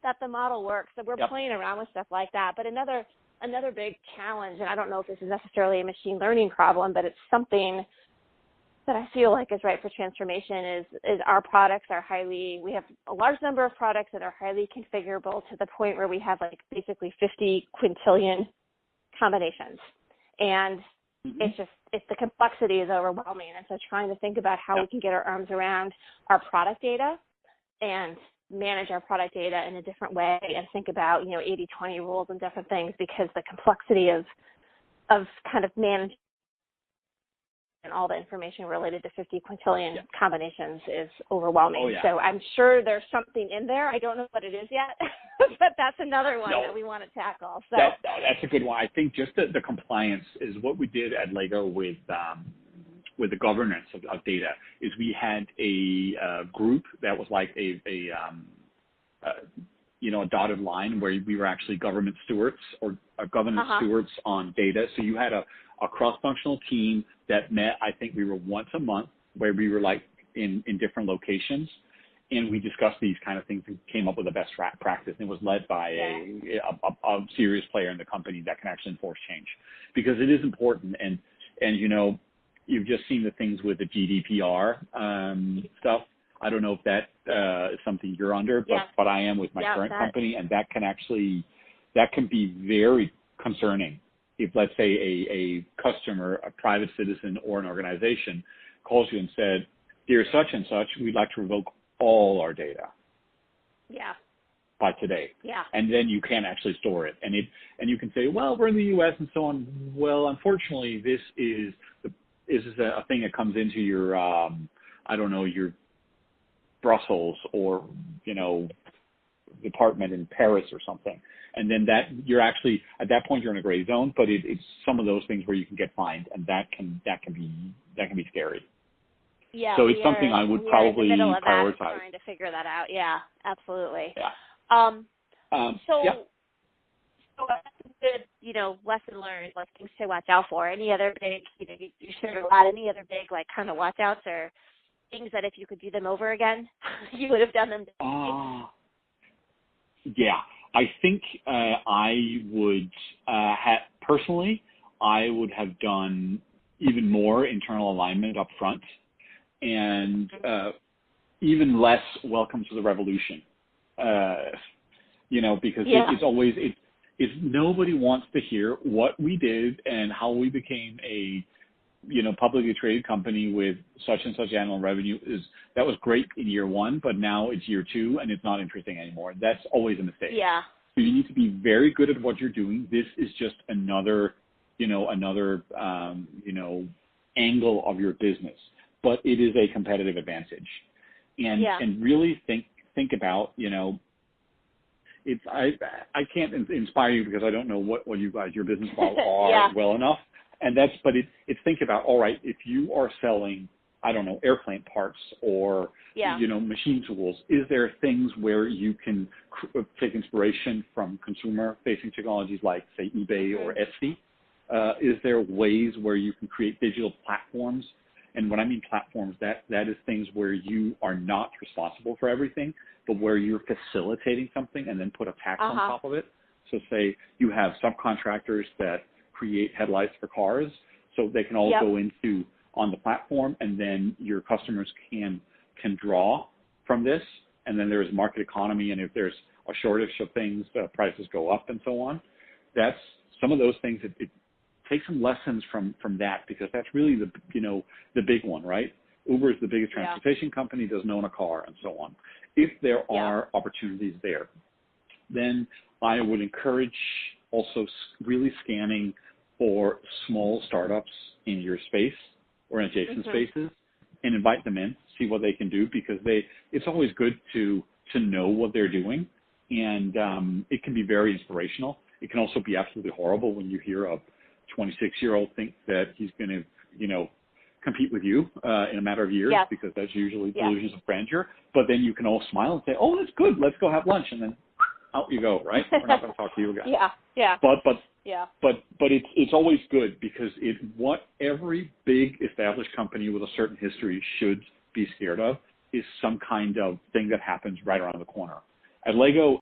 that the model works. So we're playing around with stuff like that. But another big challenge, and I don't know if this is necessarily a machine learning problem, but it's something that I feel like is right for transformation is our products are we have a large number of products that are highly configurable to the point where we have like basically 50 quintillion combinations. And it's the complexity is overwhelming. And so trying to think about how we can get our arms around our product data and manage our product data in a different way and think about, 80-20 rules and different things, because the complexity of kind of managing and all the information related to 50 quintillion combinations is overwhelming. Oh, yeah. So I'm sure there's something in there. I don't know what it is yet, but that's another one that we want to tackle. So that's a good one. I think just the compliance is what we did at Lego with the governance of data. Is we had a group that was like a dotted line where we were actually government stewards or governance stewards on data. So you had a cross-functional team that met. I think we were once a month, where we were like in different locations, and we discussed these kind of things and came up with the best practice. And it was led by a serious player in the company that can actually enforce change, because it is important. And you've just seen the things with the GDPR stuff. I don't know if that is something you're under, but I am with my current company, and that can be very concerning. If, let's say, a customer, a private citizen, or an organization calls you and said, "Dear such and such, we'd like to revoke all our data by today," and then you can't actually store it, and you can say, "Well, we're in the U.S. and so on." Well, unfortunately, this is a thing that comes into your your Brussels or department in Paris or something. And then that you're actually at that point you're in a gray zone, but it's some of those things where you can get fined, and that can be scary. Yeah. So it's something I would probably prioritize. Trying to figure that out. Yeah, absolutely. Yeah. So that's a good, lesson learned, like things to watch out for. Any other big, you shared a lot. Any other big kind of watch outs or things that if you could do them over again, you would have done them differently? Yeah. I think I would personally, I would have done even more internal alignment up front, and even less welcome to the revolution. Because it's always nobody wants to hear what we did and how we became a publicly traded company with such and such annual revenue. That was great in year one, but now it's year two and it's not interesting anymore. That's always a mistake. Yeah. So you need to be very good at what you're doing. This is just another angle of your business, but it is a competitive advantage. And really think about, I can't inspire you because I don't know what you guys, your business model are well enough. And but it's think about, all right, if you are selling, I don't know, airplane parts or, machine tools, is there things where you can take inspiration from consumer-facing technologies like, say, eBay or Etsy? Is there ways where you can create digital platforms? And when I mean platforms, that is things where you are not responsible for everything, but where you're facilitating something and then put a tax on top of it. So say you have subcontractors that create headlights for cars, so they can all go into on the platform, and then your customers can draw from this, and then there's market economy, and if there's a shortage of things, prices go up and so on. That's some of those things. It takes some lessons from that, because that's really the big one, right? Uber is the biggest transportation company, doesn't own a car, and so on. If there are opportunities there, then I would encourage also really scanning for small startups in your space or in adjacent spaces, and invite them in, see what they can do, because it's always good to know what they're doing, and it can be very inspirational. It can also be absolutely horrible when you hear a 26-year-old think that he's going to, compete with you in a matter of years, because that's usually delusions of grandeur. But then you can all smile and say, "Oh, that's good. Let's go have lunch," and then out you go. Right? We're not going to talk to you again. But it's always good, because what every big established company with a certain history should be scared of is some kind of thing that happens right around the corner. At Lego,